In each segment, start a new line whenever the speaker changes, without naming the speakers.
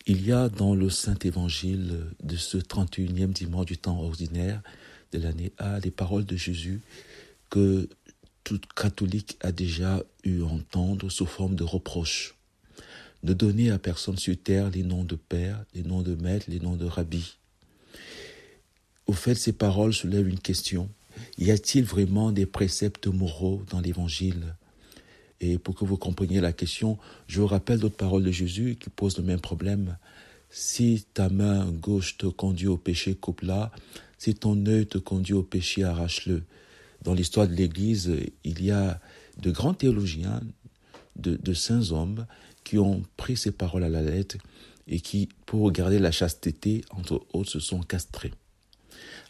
Il y a dans le Saint-Évangile de ce 31e dimanche du temps ordinaire de l'année A les paroles de Jésus que tout catholique a déjà eu à entendre sous forme de reproche. Ne donnez à personne sur terre les noms de père, les noms de maître, les noms de rabbi. Au fait, ces paroles soulèvent une question. Y a-t-il vraiment des préceptes moraux dans l'Évangile ? Et pour que vous compreniez la question, je vous rappelle d'autres paroles de Jésus qui posent le même problème. Si ta main gauche te conduit au péché, coupe-la. Si ton œil te conduit au péché, arrache-le. Dans l'histoire de l'Église, il y a de grands théologiens, de saints hommes qui ont pris ces paroles à la lettre et qui, pour garder la chasteté, entre autres, se sont castrés.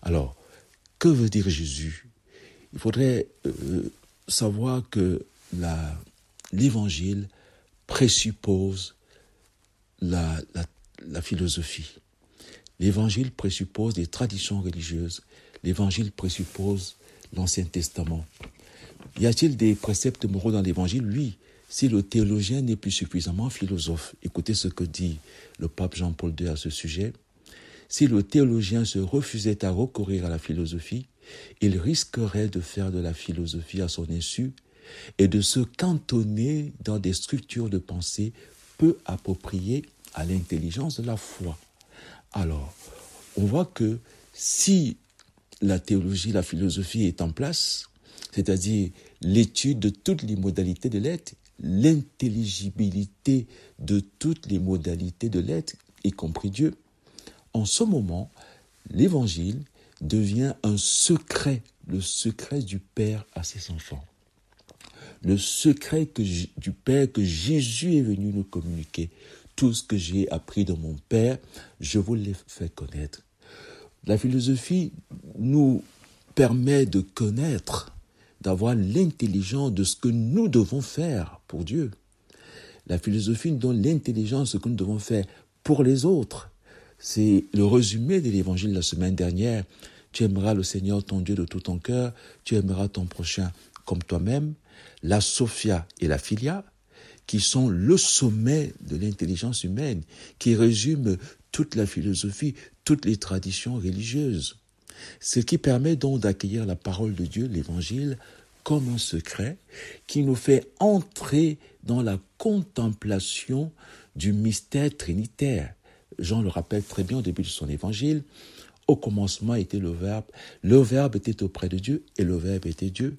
Alors, que veut dire Jésus ? Il faudrait savoir que l'Évangile présuppose la philosophie. L'Évangile présuppose des traditions religieuses. L'Évangile présuppose l'Ancien Testament. Y a-t-il des préceptes moraux dans l'Évangile ? Oui, si le théologien n'est plus suffisamment philosophe. Écoutez ce que dit le pape Jean-Paul II à ce sujet. Si le théologien se refusait à recourir à la philosophie, il risquerait de faire de la philosophie à son insu et de se cantonner dans des structures de pensée peu appropriées à l'intelligence de la foi. Alors, on voit que si la théologie, la philosophie est en place, c'est-à-dire l'étude de toutes les modalités de l'être, l'intelligibilité de toutes les modalités de l'être, y compris Dieu, en ce moment, l'Évangile devient un secret, le secret du Père à ses enfants. Le secret du Père que Jésus est venu nous communiquer. Tout ce que j'ai appris de mon Père, je vous l'ai fait connaître. La philosophie nous permet de connaître, d'avoir l'intelligence de ce que nous devons faire pour Dieu. La philosophie nous donne l'intelligence de ce que nous devons faire pour les autres. C'est le résumé de l'Évangile de la semaine dernière. Tu aimeras le Seigneur ton Dieu de tout ton cœur, tu aimeras ton prochain comme toi-même. La Sophia et la Philia, qui sont le sommet de l'intelligence humaine, qui résument toute la philosophie, toutes les traditions religieuses. Ce qui permet donc d'accueillir la parole de Dieu, l'Évangile, comme un secret qui nous fait entrer dans la contemplation du mystère trinitaire. Jean le rappelle très bien au début de son évangile. Au commencement était le Verbe était auprès de Dieu et le Verbe était Dieu.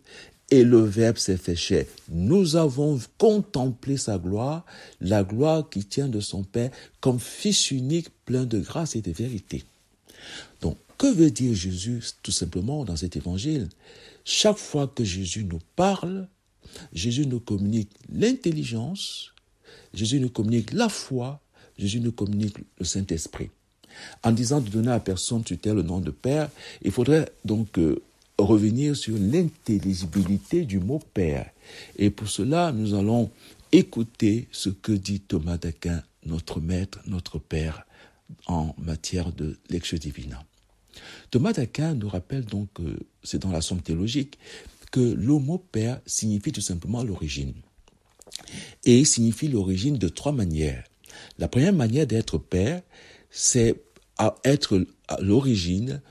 Et le Verbe s'est fait chair. Nous avons contemplé sa gloire, la gloire qui tient de son Père comme Fils unique, plein de grâce et de vérité. Donc, que veut dire Jésus tout simplement dans cet évangile ? Chaque fois que Jésus nous parle, Jésus nous communique l'intelligence, Jésus nous communique la foi, Jésus nous communique le Saint-Esprit. En disant de donner à personne sur terre le nom de Père, il faudrait donc revenir sur l'intelligibilité du mot Père. Et pour cela, nous allons écouter ce que dit Thomas d'Aquin, notre Maître, notre Père, en matière de Lectio Divina. Thomas d'Aquin nous rappelle donc, c'est dans la Somme théologique, que le mot Père signifie tout simplement l'origine. Et il signifie l'origine de trois manières. La première manière d'être Père, c'est être à l'origine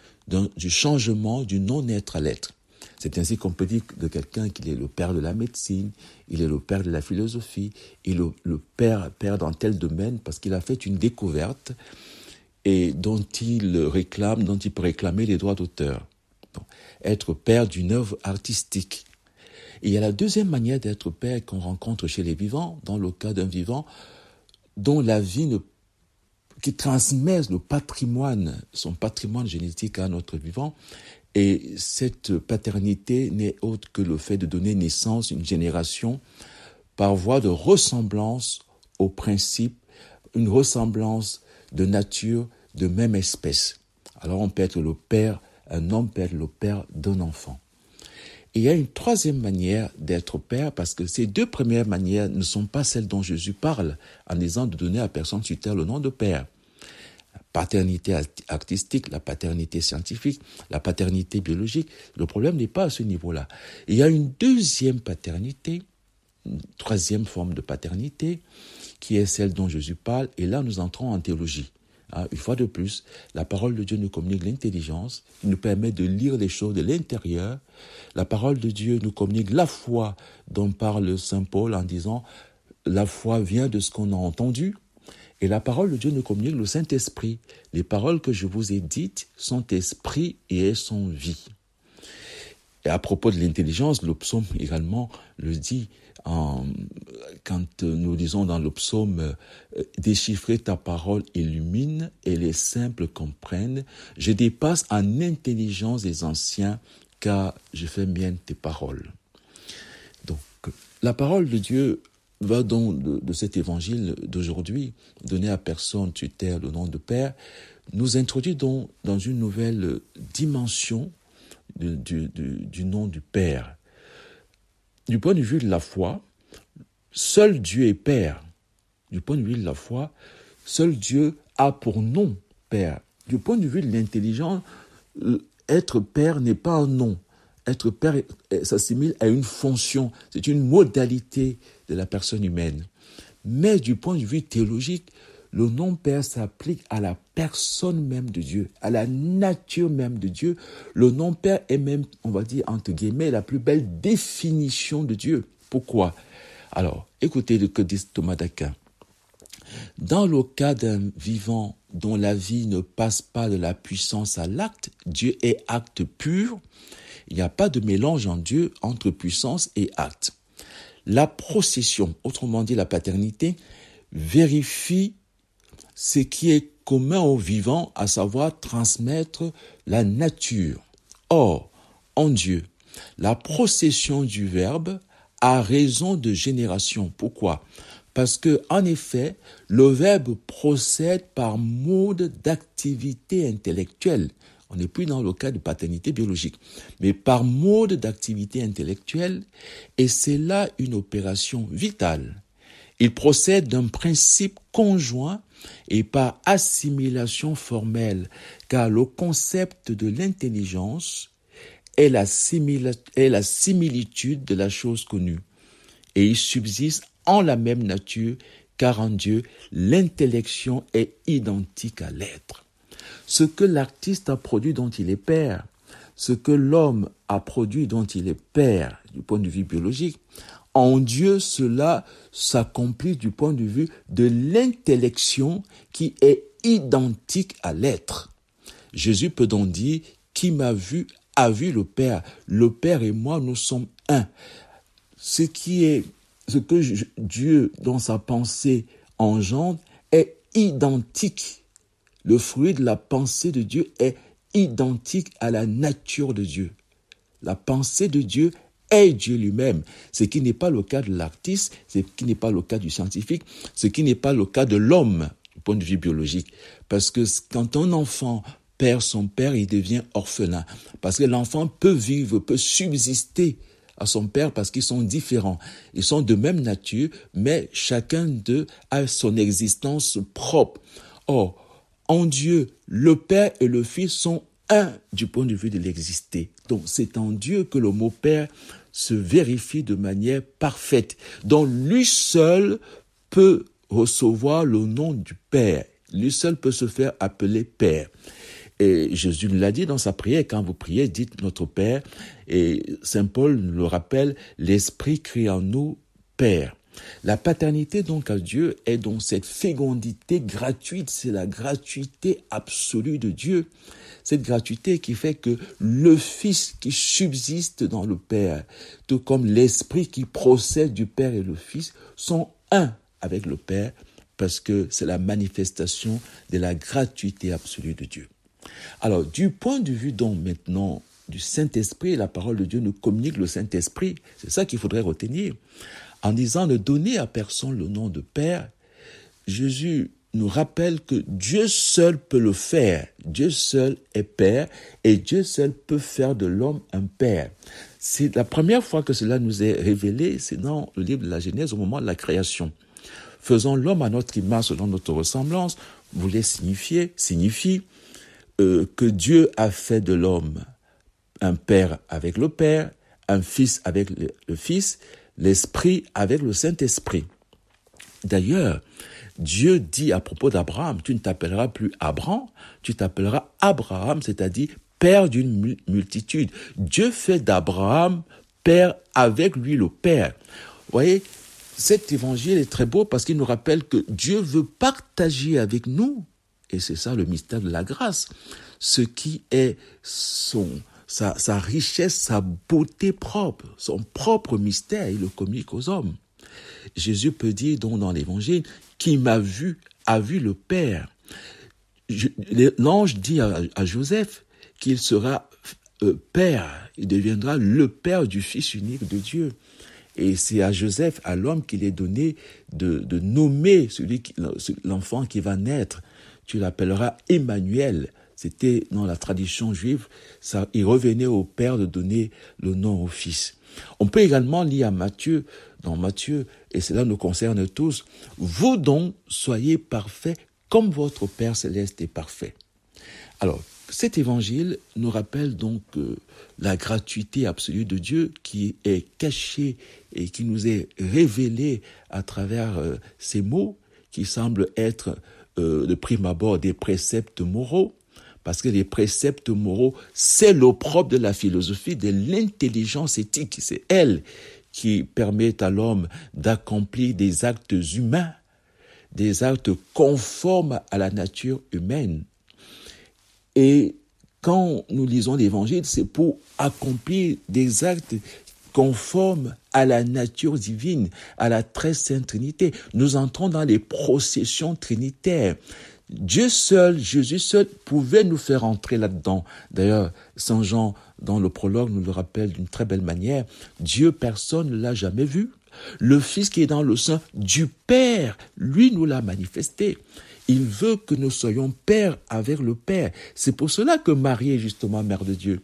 du changement du non-être à l'être. C'est ainsi qu'on peut dire de quelqu'un qu'il est le père de la médecine, il est le père de la philosophie, il est le père dans tel domaine parce qu'il a fait une découverte et dont il peut réclamer les droits d'auteur. Donc, être père d'une œuvre artistique. Et il y a la deuxième manière d'être père qu'on rencontre chez les vivants, dans le cas d'un vivant dont la vie qui transmet son patrimoine génétique à notre vivant. Et cette paternité n'est autre que le fait de donner naissance à une génération par voie de ressemblance au principe, une ressemblance de nature de même espèce. Alors on peut être le père, un homme peut être le père d'un enfant. Et il y a une troisième manière d'être père, parce que ces deux premières manières ne sont pas celles dont Jésus parle, en disant de donner à personne sur terre le nom de père. La paternité artistique, la paternité scientifique, la paternité biologique, le problème n'est pas à ce niveau-là. Il y a une deuxième paternité, une troisième forme de paternité, qui est celle dont Jésus parle, et là nous entrons en théologie. Une fois de plus, la parole de Dieu nous communique l'intelligence, qui nous permet de lire les choses de l'intérieur. La parole de Dieu nous communique la foi dont parle Saint Paul en disant « la foi vient de ce qu'on a entendu ». Et la parole de Dieu nous communique le Saint-Esprit. Les paroles que je vous ai dites sont esprit et elles sont vie. Et à propos de l'intelligence, le psaume également le dit quand nous lisons dans le psaume « Déchiffrer ta parole illumine et les simples comprennent. Je dépasse en intelligence les anciens car je fais mienne tes paroles. » Donc, la parole de Dieu va donc de cet évangile d'aujourd'hui, donner à personne sur terre le nom de Père, nous introduit donc dans une nouvelle dimension du nom du Père. Du point de vue de la foi, seul Dieu est Père. Du point de vue de la foi, seul Dieu a pour nom Père. Du point de vue de l'intelligence, être Père n'est pas un nom. Être Père s'assimile à une fonction, c'est une modalité de la personne humaine. Mais du point de vue théologique, le nom Père s'applique à la personne même de Dieu, à la nature même de Dieu. Le nom Père est même, on va dire, entre guillemets, la plus belle définition de Dieu. Pourquoi? Alors, écoutez ce que dit Thomas d'Aquin. Dans le cas d'un vivant dont la vie ne passe pas de la puissance à l'acte, Dieu est acte pur. Il n'y a pas de mélange en Dieu entre puissance et acte. La procession, autrement dit la paternité, vérifie ce qui est commun aux vivants, à savoir transmettre la nature. Or, en Dieu, la procession du Verbe a raison de génération. Pourquoi? Parce que, en effet, le Verbe procède par mode d'activité intellectuelle. On n'est plus dans le cas de paternité biologique, mais par mode d'activité intellectuelle, et c'est là une opération vitale. Il procède d'un principe conjoint et par assimilation formelle, car le concept de l'intelligence est la similitude de la chose connue, et il subsiste en la même nature, car en Dieu, l'intellection est identique à l'être. Ce que l'artiste a produit dont il est père, ce que l'homme a produit dont il est père, du point de vue biologique, en Dieu, cela s'accomplit du point de vue de l'intellection qui est identique à l'être. Jésus peut donc dire, qui m'a vu a vu le Père. Le Père et moi, nous sommes un. Ce que Dieu, dans sa pensée, engendre, est identique. Le fruit de la pensée de Dieu est identique à la nature de Dieu. La pensée de Dieu est Dieu lui-même, ce qui n'est pas le cas de l'artiste, ce qui n'est pas le cas du scientifique, ce qui n'est pas le cas de l'homme du point de vue biologique. Parce que quand un enfant perd son père, il devient orphelin. Parce que l'enfant peut vivre, peut subsister à son père parce qu'ils sont différents. Ils sont de même nature, mais chacun d'eux a son existence propre. Or, en Dieu, le Père et le Fils sont un du point de vue de l'exister. Donc, c'est en Dieu que le mot Père se vérifie de manière parfaite. Donc, lui seul peut recevoir le nom du Père. Lui seul peut se faire appeler Père. Et Jésus l'a dit dans sa prière, quand vous priez, dites notre Père. Et Saint Paul le rappelle, l'Esprit crie en nous, Père. La paternité donc à Dieu est donc cette fécondité gratuite, c'est la gratuité absolue de Dieu. Cette gratuité qui fait que le Fils qui subsiste dans le Père, tout comme l'Esprit qui procède du Père et le Fils, sont un avec le Père parce que c'est la manifestation de la gratuité absolue de Dieu. Alors, du point de vue donc maintenant du Saint-Esprit, la parole de Dieu nous communique le Saint-Esprit, c'est ça qu'il faudrait retenir. En disant ne donner à personne le nom de Père, Jésus nous rappelle que Dieu seul peut le faire. Dieu seul est Père et Dieu seul peut faire de l'homme un Père. C'est la première fois que cela nous est révélé, c'est dans le livre de la Genèse au moment de la création. Faisons l'homme à notre image selon notre ressemblance, signifie que Dieu a fait de l'homme un Père avec le Père, un Fils avec le Fils, l'Esprit avec le Saint-Esprit. D'ailleurs, Dieu dit à propos d'Abraham, tu ne t'appelleras plus Abraham, tu t'appelleras Abraham, c'est-à-dire père d'une multitude. Dieu fait d'Abraham père avec lui le Père. Vous voyez, cet évangile est très beau parce qu'il nous rappelle que Dieu veut partager avec nous, et c'est ça le mystère de la grâce, ce qui est sa richesse, sa beauté propre, son propre mystère, il le communique aux hommes. Jésus peut dire donc dans l'évangile, qui m'a vu a vu le Père. L'ange dit à Joseph qu'il sera père, il deviendra le père du Fils unique de Dieu. Et c'est à Joseph, à l'homme, qu'il est donné de nommer l'enfant qui va naître. Tu l'appelleras Emmanuel. C'était dans la tradition juive, ça, il revenait au père de donner le nom au fils. On peut également lire à Matthieu, dans Matthieu, et cela nous concerne tous, « Vous donc soyez parfaits comme votre Père céleste est parfait. » Alors, cet évangile nous rappelle donc la gratuité absolue de Dieu qui est cachée et qui nous est révélée à travers ces mots qui semblent être de prime abord des préceptes moraux, parce que les préceptes moraux, c'est l'opprobre de la philosophie, de l'intelligence éthique. C'est elle qui permet à l'homme d'accomplir des actes humains, des actes conformes à la nature humaine. Et quand nous lisons l'Évangile, c'est pour accomplir des actes conformes à la nature divine, à la très sainte Trinité. Nous entrons dans les processions trinitaires. Dieu seul, Jésus seul, pouvait nous faire entrer là-dedans. D'ailleurs, Saint Jean, dans le prologue, nous le rappelle d'une très belle manière. Dieu, personne ne l'a jamais vu. Le Fils qui est dans le sein du Père, lui nous l'a manifesté. Il veut que nous soyons pères avec le Père. C'est pour cela que Marie est justement mère de Dieu.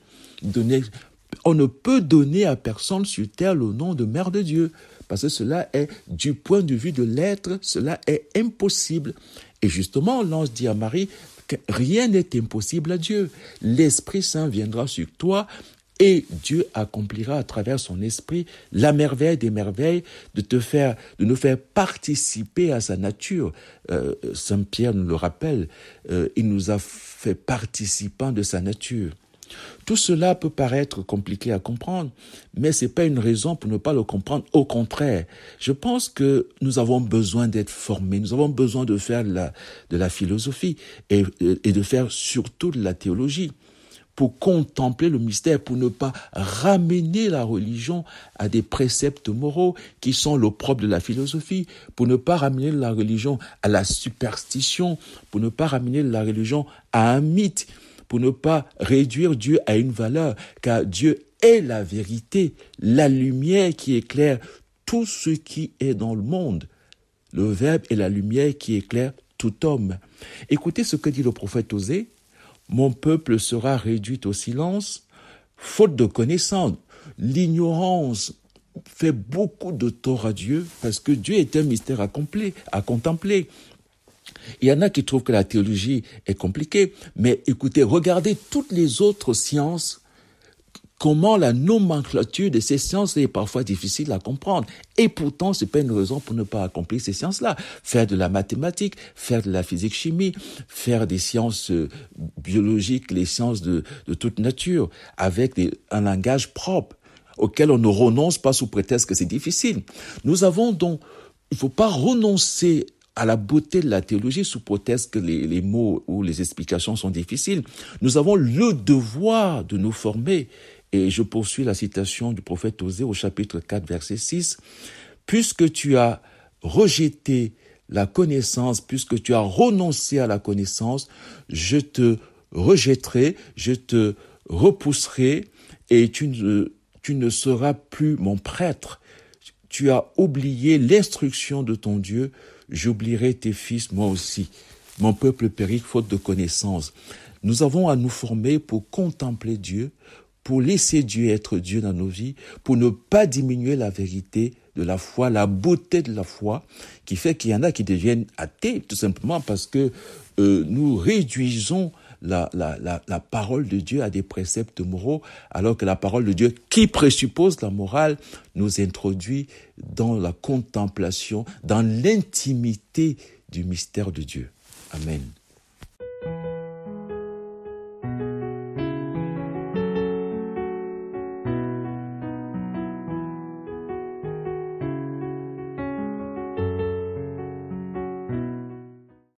On ne peut donner à personne sur terre le nom de mère de Dieu, parce que cela est, du point de vue de l'être, cela est impossible. Et justement, l'ange dit à Marie que rien n'est impossible à Dieu. L'Esprit Saint viendra sur toi et Dieu accomplira à travers son esprit la merveille des merveilles de nous faire participer à sa nature. Saint Pierre nous le rappelle, il nous a fait participants de sa nature. Tout cela peut paraître compliqué à comprendre, mais c'est pas une raison pour ne pas le comprendre. Au contraire, je pense que nous avons besoin d'être formés, nous avons besoin de faire de la philosophie et de faire surtout de la théologie, pour contempler le mystère, pour ne pas ramener la religion à des préceptes moraux qui sont l'opprobre de la philosophie, pour ne pas ramener la religion à la superstition, pour ne pas ramener la religion à un mythe, pour ne pas réduire Dieu à une valeur, car Dieu est la vérité, la lumière qui éclaire tout ce qui est dans le monde. Le Verbe est la lumière qui éclaire tout homme. Écoutez ce que dit le prophète Osée. Mon peuple sera réduit au silence, faute de connaissance. L'ignorance fait beaucoup de tort à Dieu, parce que Dieu est un mystère à contempler. Il y en a qui trouvent que la théologie est compliquée, mais écoutez, regardez toutes les autres sciences, comment la nomenclature de ces sciences est parfois difficile à comprendre. Et pourtant, c'est pas une raison pour ne pas accomplir ces sciences-là. Faire de la mathématique, faire de la physique-chimie, faire des sciences biologiques, les sciences de toute nature, avec un langage propre, auquel on ne renonce pas sous prétexte que c'est difficile. Nous avons donc, il faut pas renoncer à la beauté de la théologie sous prétexte que les mots ou les explications sont difficiles. Nous avons le devoir de nous former. Et je poursuis la citation du prophète Osée au chapitre 4, verset 6. « Puisque tu as rejeté la connaissance, puisque tu as renoncé à la connaissance, je te rejetterai, je te repousserai, et tu ne seras plus mon prêtre. Tu as oublié l'instruction de ton Dieu, j'oublierai tes fils, moi aussi. Mon peuple périt faute de connaissance. » Nous avons à nous former pour contempler Dieu, pour laisser Dieu être Dieu dans nos vies, pour ne pas diminuer la vérité de la foi, la beauté de la foi, qui fait qu'il y en a qui deviennent athées, tout simplement parce que nous réduisons la parole de Dieu a des préceptes moraux, alors que la parole de Dieu, qui présuppose la morale, nous introduit dans la contemplation, dans l'intimité du mystère de Dieu. Amen.